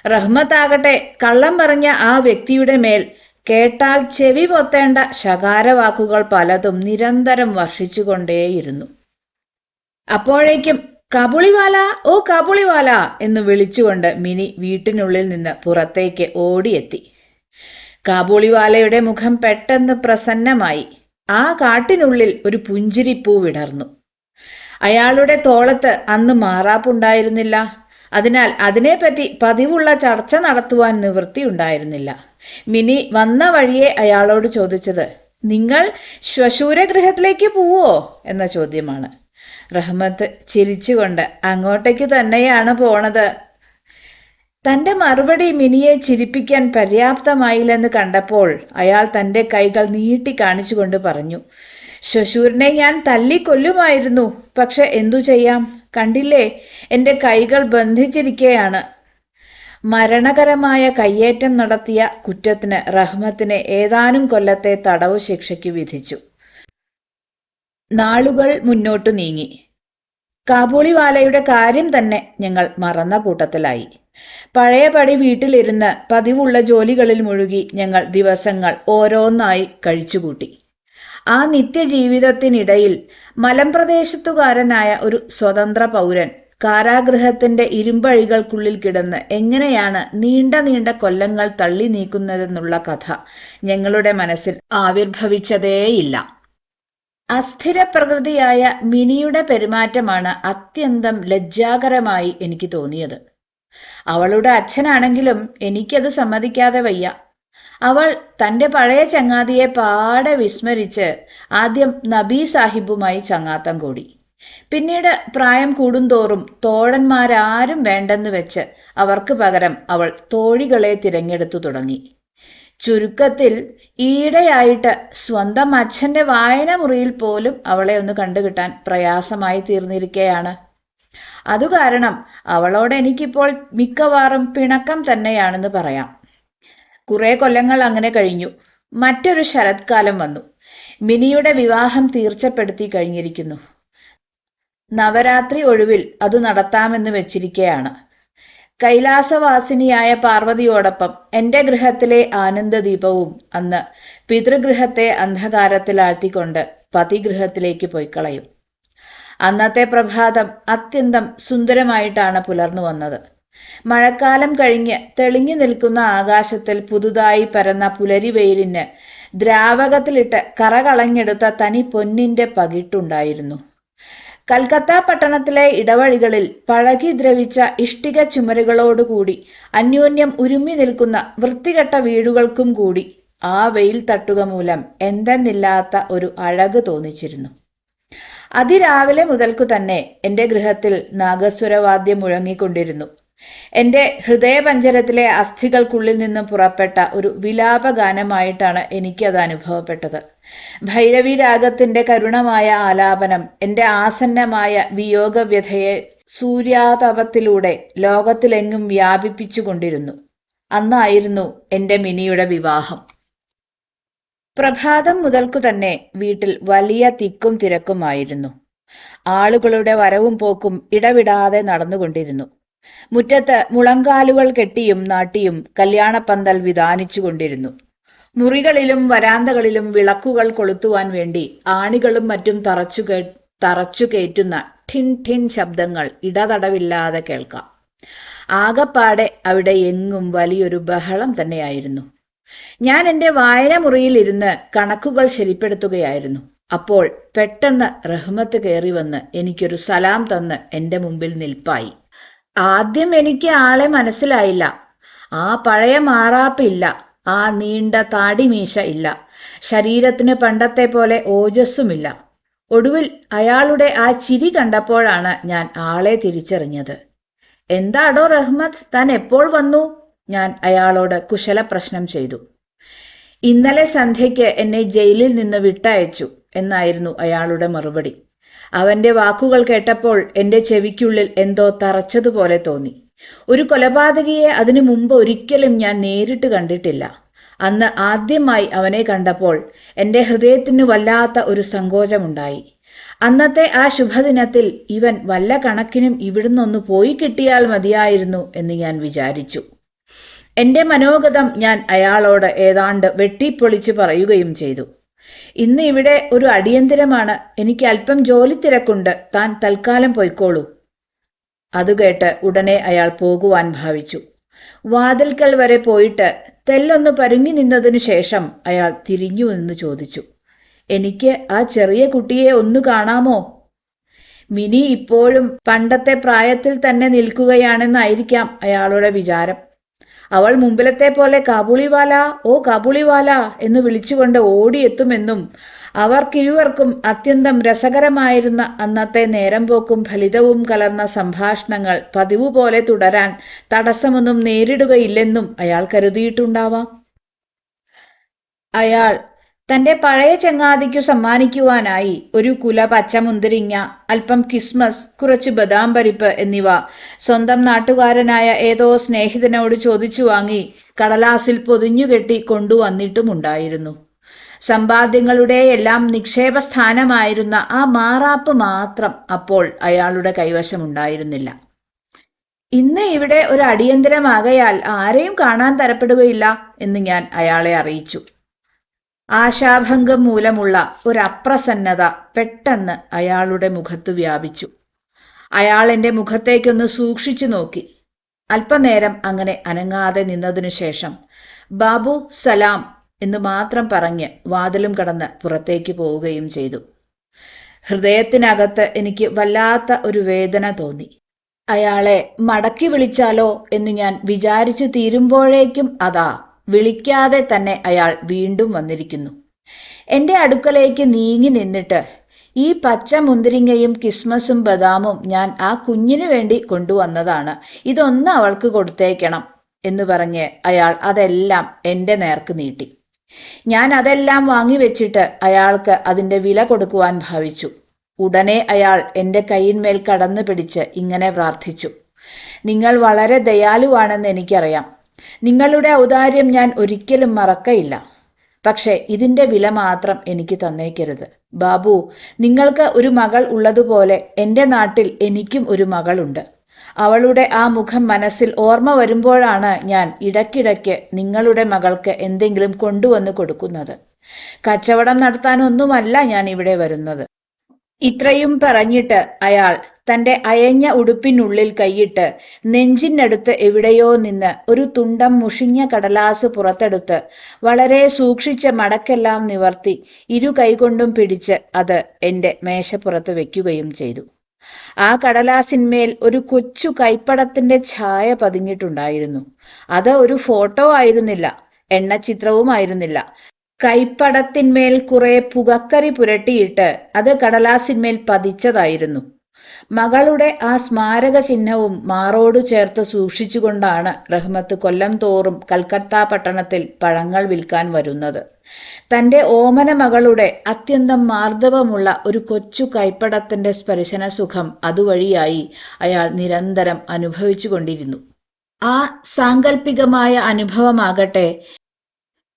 റഹ്മത്താകട്ടെ കള്ളം പറഞ്ഞ ആ വ്യക്തിയുടെ മേൽ കേട്ടാൽ ചെവി പൊത്തേണ്ട ശകാരവാക്കുകൾ പലതും നിരന്തരം വർഷിച്ചുകൊണ്ടേയിരുന്നു. അപ്പോഴേക്കും കാബൂളിവാല, ഓ കാബൂളിവാല എന്ന് വിളിച്ചുകൊണ്ട് മിനി വീട്ടിനുള്ളിൽ നിന്ന് പുറത്തേക്ക് ഓടിയെത്തി. കാബൂളിവാലയുടെ മുഖം പെട്ടെന്ന് പ്രസന്നമായി. ആ കാട്ടിനുള്ളിൽ ഒരു പുഞ്ചിരിപ്പൂ വിടർന്നു. അയാളുടെ തോളത്ത് അന്ന് മാറാപ്പുണ്ടായിരുന്നില്ല. അതിനാൽ അതിനെപ്പറ്റി പതിവുള്ള ചർച്ച നടത്തുവാൻ നിവൃത്തിയുണ്ടായിരുന്നില്ല. മിനി വന്ന വഴിയെ അയാളോട് ചോദിച്ചത്, നിങ്ങൾ ശ്വശൂരഗൃഹത്തിലേക്ക് പോവോ എന്ന ചോദ്യമാണ്. റഹ്മത്ത് ചിരിച്ചുകൊണ്ട് അങ്ങോട്ടേക്ക് തന്നെയാണ് പോണത്. തന്റെ മറുപടി മിനിയെ ചിരിപ്പിക്കാൻ പര്യാപ്തമായില്ലെന്ന് കണ്ടപ്പോൾ അയാൾ തന്റെ കൈകൾ നീട്ടി കാണിച്ചുകൊണ്ട് പറഞ്ഞു, ശ്വശൂരനെ ഞാൻ തല്ലിക്കൊല്ലുമായിരുന്നു. പക്ഷെ എന്തു ചെയ്യാം, കണ്ടില്ലേ എന്റെ കൈകൾ ബന്ധിച്ചിരിക്കുകയാണ്. മരണകരമായ കയ്യേറ്റം നടത്തിയ കുറ്റത്തിന് റഹ്മത്തിനെ ഏതാനും കൊല്ലത്തെ തടവു ശിക്ഷയ്ക്ക് വിധിച്ചു. നാളുകൾ മുന്നോട്ടു നീങ്ങി. കാബൂളിവാലയുടെ കാര്യം തന്നെ ഞങ്ങൾ മറന്ന കൂട്ടത്തിലായി. പഴയപടി വീട്ടിലിരുന്ന് പതിവുള്ള ജോലികളിൽ മുഴുകി ഞങ്ങൾ ദിവസങ്ങൾ ഓരോന്നായി കഴിച്ചുകൂട്ടി. ആ നിത്യജീവിതത്തിനിടയിൽ മലമ്പ്രദേശത്തുകാരനായ ഒരു സ്വതന്ത്ര പൗരൻ കാരാഗൃഹത്തിന്റെ ഇരുമ്പഴികൾക്കുള്ളിൽ കിടന്ന് എങ്ങനെയാണ് നീണ്ട നീണ്ട കൊല്ലങ്ങൾ തള്ളി നീക്കുന്നതെന്നുള്ള കഥ ഞങ്ങളുടെ മനസ്സിൽ ആവിർഭവിച്ചതേയില്ല. അസ്ഥിര പ്രകൃതിയായ മിനിയുടെ പെരുമാറ്റമാണ് അത്യന്തം ലജ്ജാകരമായി എനിക്ക് തോന്നിയത്. അവളുടെ അച്ഛനാണെങ്കിലും എനിക്കത് സമ്മതിക്കാതെ വയ്യ. അവൾ തന്റെ പഴയ ചങ്ങാതിയെ പാടെ വിസ്മരിച്ച് ആദ്യം നബി സാഹിബുമായി ചങ്ങാത്തം കൂടി. പിന്നീട് പ്രായം കൂടുന്തോറും തോഴന്മാരാരും വേണ്ടെന്ന് വെച്ച് അവർക്ക് പകരം അവൾ തോഴികളെ തിരഞ്ഞെടുത്തു തുടങ്ങി. ചുരുക്കത്തിൽ ഈയിടെയായിട്ട് സ്വന്തം അച്ഛന്റെ വായന മുറിയിൽ പോലും അവളെ ഒന്ന് കണ്ടുകിട്ടാൻ പ്രയാസമായി തീർന്നിരിക്കുകയാണ്. അതുകാരണം അവളോട് എനിക്കിപ്പോൾ മിക്കവാറും പിണക്കം തന്നെയാണെന്ന് പറയാം. കുറെ കൊല്ലങ്ങൾ അങ്ങനെ കഴിഞ്ഞു. മറ്റൊരു ശരത്കാലം വന്നു. മിനിയുടെ വിവാഹം തീർച്ചപ്പെടുത്തി കഴിഞ്ഞിരിക്കുന്നു. നവരാത്രി ഒഴിവിൽ അത് നടത്താമെന്ന് വെച്ചിരിക്കയാണ്. കൈലാസവാസിനിയായ പാർവതിയോടൊപ്പം എന്റെ ഗൃഹത്തിലെ ആനന്ദദീപവും അന്ന് പിതൃഗൃഹത്തെ അന്ധകാരത്തിലാഴ്ത്തിക്കൊണ്ട് പതിഗൃഹത്തിലേക്ക് പോയിക്കളയും. അന്നത്തെ പ്രഭാതം അത്യന്തം സുന്ദരമായിട്ടാണ് പുലർന്നു വന്നത്. മഴക്കാലം കഴിഞ്ഞ് തെളിഞ്ഞു നിൽക്കുന്ന ആകാശത്തിൽ പുതുതായി പരന്ന പുലരിവെയിലിന് ദ്രാവകത്തിലിട്ട് കറകളഞ്ഞെടുത്ത തനി പൊന്നിന്റെ പകിട്ടുണ്ടായിരുന്നു. കൽക്കത്ത പട്ടണത്തിലെ ഇടവഴികളിൽ പഴകി ദ്രവിച്ച ഇഷ്ടിക ചുമരുകളോടുകൂടി അന്യോന്യം ഉരുമ്മി നിൽക്കുന്ന വൃത്തികെട്ട വീടുകൾക്കും കൂടി ആ വെയിൽ തട്ടുക മൂലം എന്തെന്നില്ലാത്ത ഒരു അഴക് തോന്നിച്ചിരുന്നു. അതിരാവിലെ മുതൽക്കു തന്നെ എന്റെ ഗൃഹത്തിൽ നാഗസ്വരവാദ്യം മുഴങ്ങിക്കൊണ്ടിരുന്നു. എന്റെ ഹൃദയപഞ്ചരത്തിലെ അസ്ഥികൾക്കുള്ളിൽ നിന്നും പുറപ്പെട്ട ഒരു വിലാപഗാനമായിട്ടാണ് എനിക്കത് അനുഭവപ്പെട്ടത്. ഭൈരവി രാഗത്തിന്റെ കരുണമായ ആലാപനം എന്റെ ആസന്നമായ വിയോഗവ്യഥയെ സൂര്യാതപത്തിലൂടെ ലോകത്തിലെങ്ങും വ്യാപിപ്പിച്ചുകൊണ്ടിരുന്നു. അന്നായിരുന്നു എന്റെ മിനിയുടെ വിവാഹം. പ്രഭാതം മുതൽക്കു തന്നെ വീട്ടിൽ വലിയ തിക്കും തിരക്കുമായിരുന്നു. ആളുകളുടെ വരവും പോക്കും ഇടവിടാതെ നടന്നുകൊണ്ടിരുന്നു. മുറ്റത്ത് മുളങ്കാലുകൾ കെട്ടിയും നാട്ടിയും കല്യാണപ്പന്തൽ വിധാനിച്ചു കൊണ്ടിരുന്നു. മുറികളിലും വരാന്തകളിലും വിളക്കുകൾ കൊളുത്തുവാൻ വേണ്ടി ആണികളും മറ്റും തറച്ചു കയറ്റുന്ന ഠിൻ ഠിൻ ശബ്ദങ്ങൾ ഇടതടവില്ലാതെ കേൾക്കാം. ആകപ്പാടെ അവിടെ എങ്ങും വലിയൊരു ബഹളം തന്നെയായിരുന്നു. ഞാൻ എന്റെ വായന മുറിയിൽ ഇരുന്ന് കണക്കുകൾ ശരിപ്പെടുത്തുകയായിരുന്നു. അപ്പോൾ പെട്ടെന്ന് റഹ്മത്ത് കയറി വന്ന് എനിക്കൊരു സലാം തന്ന് എന്റെ മുമ്പിൽ നിൽപ്പായി. ആദ്യം എനിക്ക് ആളെ മനസ്സിലായില്ല. ആ പഴയ മാറാപ്പില്ല, ആ നീണ്ട താടിമീശ ഇല്ല, ശരീരത്തിന് പണ്ടത്തെ പോലെ ഓജസ്സുമില്ല. ഒടുവിൽ അയാളുടെ ആ ചിരി കണ്ടപ്പോഴാണ് ഞാൻ ആളെ തിരിച്ചറിഞ്ഞത്. എന്താടോ റഹ്മത്ത്, താൻ എപ്പോൾ വന്നു? ഞാൻ അയാളോട് കുശല പ്രശ്നം ചെയ്തു. ഇന്നലെ സന്ധ്യയ്ക്ക് എന്നെ ജയിലിൽ നിന്ന് വിട്ടയച്ചു എന്നായിരുന്നു അയാളുടെ മറുപടി. അവന്റെ വാക്കുകൾ കേട്ടപ്പോൾ എന്റെ ചെവിക്കുള്ളിൽ എന്തോ തറച്ചതുപോലെ തോന്നി. ഒരു കൊലപാതകിയെ അതിനു മുമ്പ് ഒരിക്കലും ഞാൻ നേരിട്ട് കണ്ടിട്ടില്ല. അന്ന് ആദ്യമായി അവനെ കണ്ടപ്പോൾ എന്റെ ഹൃദയത്തിന് വല്ലാത്ത ഒരു സങ്കോചമുണ്ടായി. അന്നത്തെ ആ ശുഭദിനത്തിൽ ഇവൻ വല്ല കണക്കിനും ഇവിടുന്നൊന്ന് പോയി കിട്ടിയാൽ മതിയായിരുന്നു എന്ന് ഞാൻ വിചാരിച്ചു. എന്റെ മനോഗതം ഞാൻ അയാളോട് ഏതാണ്ട് വെട്ടിപ്പൊളിച്ച് പറയുകയും ചെയ്തു. ഇന്ന് ഇവിടെ ഒരു അടിയന്തരമാണ്, എനിക്ക് അല്പം ജോലി തിരക്കുണ്ട്, താൻ തൽക്കാലം പോയിക്കോളൂ. അതുകേട്ട് ഉടനെ അയാൾ പോകുവാൻ ഭാവിച്ചു. വാതിൽക്കൽ വരെ പോയിട്ട് തെല്ലൊന്ന് പരുങ്ങി നിന്നതിനു ശേഷം അയാൾ തിരിഞ്ഞു നിന്ന് ചോദിച്ചു, എനിക്ക് ആ ചെറിയ കുട്ടിയെ ഒന്ന് കാണാമോ? മിനി ഇപ്പോഴും പണ്ടത്തെ പ്രായത്തിൽ തന്നെ നിൽക്കുകയാണെന്നായിരിക്കാം അയാളുടെ വിചാരം. അവൾ മുമ്പിലത്തെ പോലെ കാബൂളിവാല, ഓ കാബൂളിവാല എന്ന് വിളിച്ചുകൊണ്ട് ഓടിയെത്തുമെന്നും അവർക്കിരുവർക്കും അത്യന്തം രസകരമായിരുന്ന അന്നത്തെ നേരം പോക്കും ഫലിതവും കലർന്ന സംഭാഷണങ്ങൾ പതിവ് പോലെ തുടരാൻ തടസ്സമൊന്നും നേരിടുകയില്ലെന്നും അയാൾ കരുതിയിട്ടുണ്ടാവാം. അയാൾ തന്റെ പഴയ ചങ്ങാതിക്കു സമ്മാനിക്കുവാനായി ഒരു കുല പച്ചമുന്തിരിങ്ങ, അല്പം കിസ്മസ്, കുറച്ച് ബദാം പരിപ്പ് എന്നിവ സ്വന്തം നാട്ടുകാരനായ ഏതോ സ്നേഹിതനോട് ചോദിച്ചു വാങ്ങി കടലാസിൽ പൊതിഞ്ഞുകെട്ടി കൊണ്ടുവന്നിട്ടുമുണ്ടായിരുന്നു. സമ്പാദ്യങ്ങളുടെ എല്ലാം നിക്ഷേപസ്ഥാനമായിരുന്ന ആ മാറാപ്പ് മാത്രം അപ്പോൾ അയാളുടെ കൈവശമുണ്ടായിരുന്നില്ല. ഇന്ന് ഇവിടെ ഒരു അടിയന്തരമാകയാൽ ആരെയും കാണാൻ തരപ്പെടുകയില്ല എന്ന് ഞാൻ അയാളെ അറിയിച്ചു. ആശാഭംഗം മൂലമുള്ള ഒരപ്രസന്നത പെട്ടെന്ന് അയാളുടെ മുഖത്തു വ്യാപിച്ചു. അയാൾ എന്റെ മുഖത്തേക്കൊന്ന് സൂക്ഷിച്ചു നോക്കി. അല്പനേരം അങ്ങനെ അനങ്ങാതെ നിന്നതിനു ശേഷം ബാബു സലാം എന്ന് മാത്രം പറഞ്ഞ് വാതിലും കടന്ന് പുറത്തേക്ക് പോവുകയും ചെയ്തു. ഹൃദയത്തിനകത്ത് എനിക്ക് വല്ലാത്ത ഒരു വേദന തോന്നി. അയാളെ മടക്കി വിളിച്ചാലോ എന്ന് ഞാൻ വിചാരിച്ചു തീരുമ്പോഴേക്കും അതാ വിളിക്കാതെ തന്നെ അയാൾ വീണ്ടും വന്നിരിക്കുന്നു. എന്റെ അടുക്കലേക്ക് നീങ്ങി നിന്നിട്ട്, ഈ പച്ച മുന്തിരിങ്ങയും കിസ്മസും ബദാമും ഞാൻ ആ കുഞ്ഞിനു വേണ്ടി കൊണ്ടുവന്നതാണ്, ഇതൊന്ന് അവൾക്ക് കൊടുത്തേക്കണം എന്ന് പറഞ്ഞ് അയാൾ അതെല്ലാം എന്റെ നേർക്ക് നീട്ടി. ഞാൻ അതെല്ലാം വാങ്ങിവെച്ചിട്ട് അയാൾക്ക് അതിന്റെ വില കൊടുക്കുവാൻ ഭാവിച്ചു. ഉടനെ അയാൾ എന്റെ കൈയിന്മേൽ കടന്നു പിടിച്ച് ഇങ്ങനെ പ്രാർത്ഥിച്ചു, നിങ്ങൾ വളരെ ദയാലുവാണെന്ന് എനിക്കറിയാം. നിങ്ങളുടെ ഔദാര്യം ഞാൻ ഒരിക്കലും മറക്കയില്ല. പക്ഷെ ഇതിന്റെ വില മാത്രം എനിക്ക് തന്നേക്കരുത്. ബാബു, നിങ്ങൾക്ക് ഒരു മകൾ ഉള്ളതുപോലെ എൻ്റെ നാട്ടിൽ എനിക്കും ഒരു മകളുണ്ട്. അവളുടെ ആ മുഖം മനസ്സിൽ ഓർമ്മ വരുമ്പോഴാണ് ഞാൻ ഇടയ്ക്കിടയ്ക്ക് നിങ്ങളുടെ മകൾക്ക് എന്തെങ്കിലും കൊണ്ടുവന്ന് കൊടുക്കുന്നത്. കച്ചവടം നടത്താനൊന്നുമല്ല ഞാൻ ഇവിടെ വരുന്നത്. ഇത്രയും പറഞ്ഞിട്ട് അയാൾ തന്റെ അയഞ്ഞ ഉടുപ്പിനുള്ളിൽ കൈയിട്ട് നെഞ്ചിനടുത്ത് എവിടെയോ നിന്ന് ഒരു തുണ്ടം മുഷിഞ്ഞ കടലാസ് പുറത്തെടുത്ത് വളരെ സൂക്ഷിച്ച് മടക്കെല്ലാം നിവർത്തി ഇരു കൈകൊണ്ടും പിടിച്ച് അത് എന്റെ മേശപ്പുറത്ത് വെക്കുകയും ചെയ്തു. ആ കടലാസിന്മേൽ ഒരു കൊച്ചു കൈപ്പടത്തിന്റെ ഛായ പതിഞ്ഞിട്ടുണ്ടായിരുന്നു. അത് ഒരു ഫോട്ടോ ആയിരുന്നില്ല, എണ്ണച്ചിത്രവുമായിരുന്നില്ല. കൈപ്പടത്തിന്മേൽ കുറെ പുകക്കരി പുരട്ടിയിട്ട് അത് കടലാസിന്മേൽ പതിച്ചതായിരുന്നു. മകളുടെ ആ സ്മാരക ചിഹ്നവും മാറോട് ചേർത്ത് സൂക്ഷിച്ചുകൊണ്ടാണ് റഹ്മത്ത് കൊല്ലം തോറും കൽക്കത്ത പട്ടണത്തിൽ പഴങ്ങൾ വിൽക്കാൻ വരുന്നത്. തന്റെ ഓമന മകളുടെ അത്യന്തം മാർദ്ദവമുള്ള ഒരു കൊച്ചു കൈപ്പടത്തിന്റെ സ്പർശന സുഖം അതുവഴിയായി അയാൾ നിരന്തരം അനുഭവിച്ചു കൊണ്ടിരുന്നു. ആ സാങ്കല്പികമായ അനുഭവമാകട്ടെ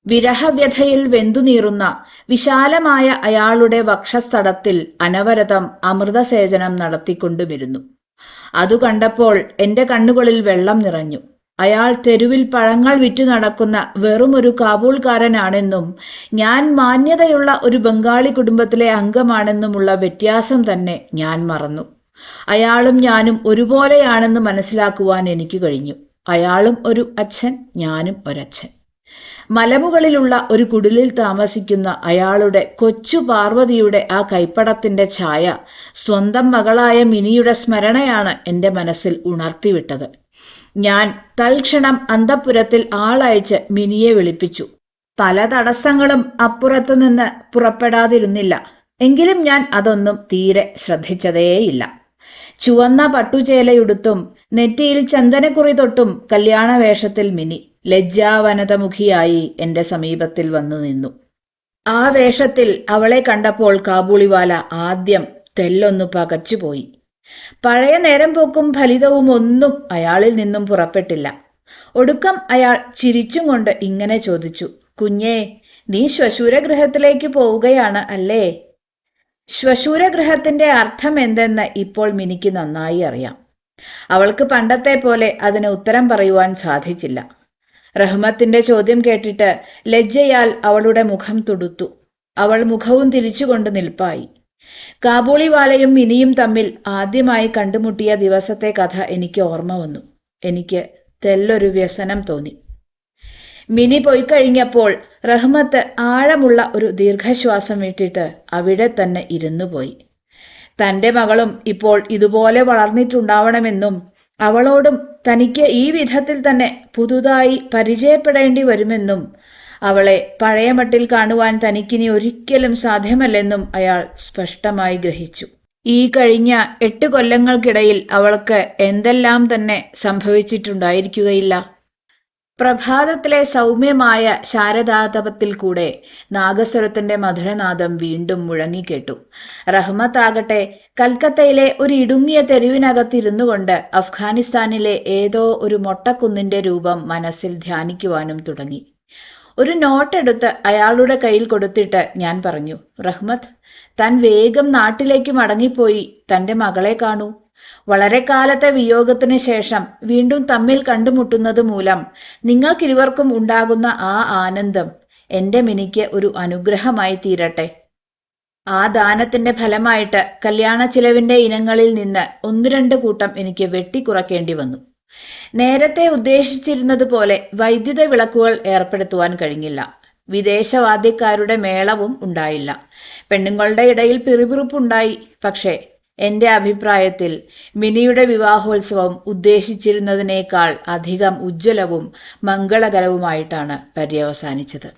വിരഹവ്യഥയിൽ വെന്തുനീറുന്ന വിശാലമായ അയാളുടെ വക്ഷസ്ഥലത്തിൽ അനവരതം അമൃതസേചനം നടത്തിക്കൊണ്ടുമിരുന്നു. അതു കണ്ടപ്പോൾ എന്റെ കണ്ണുകളിൽ വെള്ളം നിറഞ്ഞു. അയാൾ തെരുവിൽ പഴങ്ങൾ വിറ്റു നടക്കുന്ന വെറുമൊരു കാബൂൾക്കാരനാണെന്നും ഞാൻ മാന്യതയുള്ള ഒരു ബംഗാളി കുടുംബത്തിലെ അംഗമാണെന്നുമുള്ള വ്യത്യാസം തന്നെ ഞാൻ മറന്നു. അയാളും ഞാനും ഒരുപോലെയാണെന്ന് മനസ്സിലാക്കുവാൻ എനിക്ക് കഴിഞ്ഞു. അയാളും ഒരു അച്ഛൻ, ഞാനും ഒരച്ഛൻ. മലമുകളിലുള്ള ഒരു കുടിലിൽ താമസിക്കുന്ന അയാളുടെ കൊച്ചു പാർവതിയുടെ ആ കൈപ്പടത്തിന്റെ ഛായ സ്വന്തം മകളായ മിനിയുടെ സ്മരണയാണ് എന്റെ മനസ്സിൽ ഉണർത്തിവിട്ടത്. ഞാൻ തൽക്ഷണം അന്തഃപുരത്തിൽ ആളയച്ച് മിനിയെ വിളിപ്പിച്ചു. പല തടസ്സങ്ങളും അപ്പുറത്തുനിന്ന് പുറപ്പെടാതിരുന്നില്ല. എങ്കിലും ഞാൻ അതൊന്നും തീരെ ശ്രദ്ധിച്ചതേയില്ല. ചുവന്ന പട്ടുചേലയുടുത്തും നെറ്റിയിൽ ചന്ദനക്കുറി തൊട്ടും കല്യാണ വേഷത്തിൽ മിനി ലജ്ജാവനതമുഖിയായി എന്റെ സമീപത്തിൽ വന്നു നിന്നു. ആ വേഷത്തിൽ അവളെ കണ്ടപ്പോൾ കാബൂളിവാല ആദ്യം തെല്ലൊന്നു പകച്ചുപോയി. പഴയ നേരം പോക്കും ഫലിതവും ഒന്നും അയാളിൽ നിന്നും പുറപ്പെട്ടില്ല. ഒടുക്കം അയാൾ ചിരിച്ചും കൊണ്ട് ഇങ്ങനെ ചോദിച്ചു, കുഞ്ഞേ, നീ ശ്വശൂരഗൃഹത്തിലേക്ക് പോവുകയാണ് അല്ലേ? ശ്വശൂരഗൃഹത്തിന്റെ അർത്ഥം എന്തെന്ന് ഇപ്പോൾ മിനിക്ക് നന്നായി അറിയാം. അവൾക്ക് പണ്ടത്തെ പോലെ അതിന് ഉത്തരം പറയുവാൻ സാധിച്ചില്ല. റഹ്മത്തിന്റെ ചോദ്യം കേട്ടിട്ട് ലജ്ജയാൽ അവളുടെ മുഖം തുടുത്തു. അവൾ മുഖവും തിരിച്ചുകൊണ്ട് നിൽപ്പായി. കാബൂളിവാലയും മിനിയും തമ്മിൽ ആദ്യമായി കണ്ടുമുട്ടിയ ദിവസത്തെ കഥ എനിക്ക് ഓർമ്മ വന്നു. എനിക്ക് തെല്ലൊരു വ്യസനം തോന്നി. മിനി പോയി കഴിഞ്ഞപ്പോൾ റഹ്മത്ത് ആഴമുള്ള ഒരു ദീർഘശ്വാസം വിട്ടിട്ട് അവിടെ തന്നെ ഇരുന്നു പോയി. തന്റെ മകളും ഇപ്പോൾ ഇതുപോലെ വളർന്നിട്ടുണ്ടാവണമെന്നും അവളോടും തനിക്ക് ഈ വിധത്തിൽ തന്നെ പുതുതായി പരിചയപ്പെടേണ്ടി വരുമെന്നും അവളെ പഴയ മട്ടിൽ കാണുവാൻ തനിക്കിനി ഒരിക്കലും സാധ്യമല്ലെന്നും അയാൾ സ്പഷ്ടമായി ഗ്രഹിച്ചു. ഈ കഴിഞ്ഞ 8 കൊല്ലങ്ങൾക്കിടയിൽ അവൾക്ക് എന്തെല്ലാം തന്നെ സംഭവിച്ചിട്ടുണ്ടായിരിക്കുകയില്ല. പ്രഭാതത്തിലെ സൗമ്യമായ ശാരദാതപത്തിൽ കൂടെ നാഗസ്വരത്തിന്റെ മധുരനാദം വീണ്ടും മുഴങ്ങിക്കേട്ടു. റഹ്മത്താകട്ടെ കൽക്കത്തയിലെ ഒരു ഇടുങ്ങിയ തെരുവിനകത്തിരുന്നു കൊണ്ട് അഫ്ഗാനിസ്ഥാനിലെ ഏതോ ഒരു മൊട്ടക്കുന്നിന്റെ രൂപം മനസ്സിൽ ധ്യാനിക്കുവാനും തുടങ്ങി. ഒരു നോട്ടെടുത്ത് അയാളുടെ കയ്യിൽ കൊടുത്തിട്ട് ഞാൻ പറഞ്ഞു, റഹ്മത്ത്, താൻ വേഗം നാട്ടിലേക്ക് മടങ്ങിപ്പോയി തന്റെ മകളെ കാണൂ. വളരെ കാലത്തെ വിയോഗത്തിന് ശേഷം വീണ്ടും തമ്മിൽ കണ്ടുമുട്ടുന്നത് മൂലം നിങ്ങൾക്കിരുവർക്കും ഉണ്ടാകുന്ന ആ ആനന്ദം എന്റെ മിനിക്ക് ഒരു അനുഗ്രഹമായി തീരട്ടെ. ആ ദാനത്തിന്റെ ഫലമായിട്ട് കല്യാണ ചിലവിന്റെ ഇനങ്ങളിൽ നിന്ന് 1-2 കൂട്ടം എനിക്ക് വെട്ടിക്കുറയ്ക്കേണ്ടി വന്നു. നേരത്തെ ഉദ്ദേശിച്ചിരുന്നത് പോലെ വൈദ്യുത വിളക്കുകൾ ഏർപ്പെടുത്തുവാൻ കഴിഞ്ഞില്ല. വിദേശവാദ്യക്കാരുടെ മേളവും ഉണ്ടായില്ല. പെണ്ണുങ്ങളുടെ ഇടയിൽ പിറുപിറുപ്പുണ്ടായി. പക്ഷേ എന്റെ അഭിപ്രായത്തിൽ മിനിയുടെ വിവാഹോത്സവം ഉദ്ദേശിച്ചിരുന്നതിനേക്കാൾ അധികം ഉജ്ജ്വലവും മംഗളകരവുമായിട്ടാണ് പര്യവസാനിച്ചത്.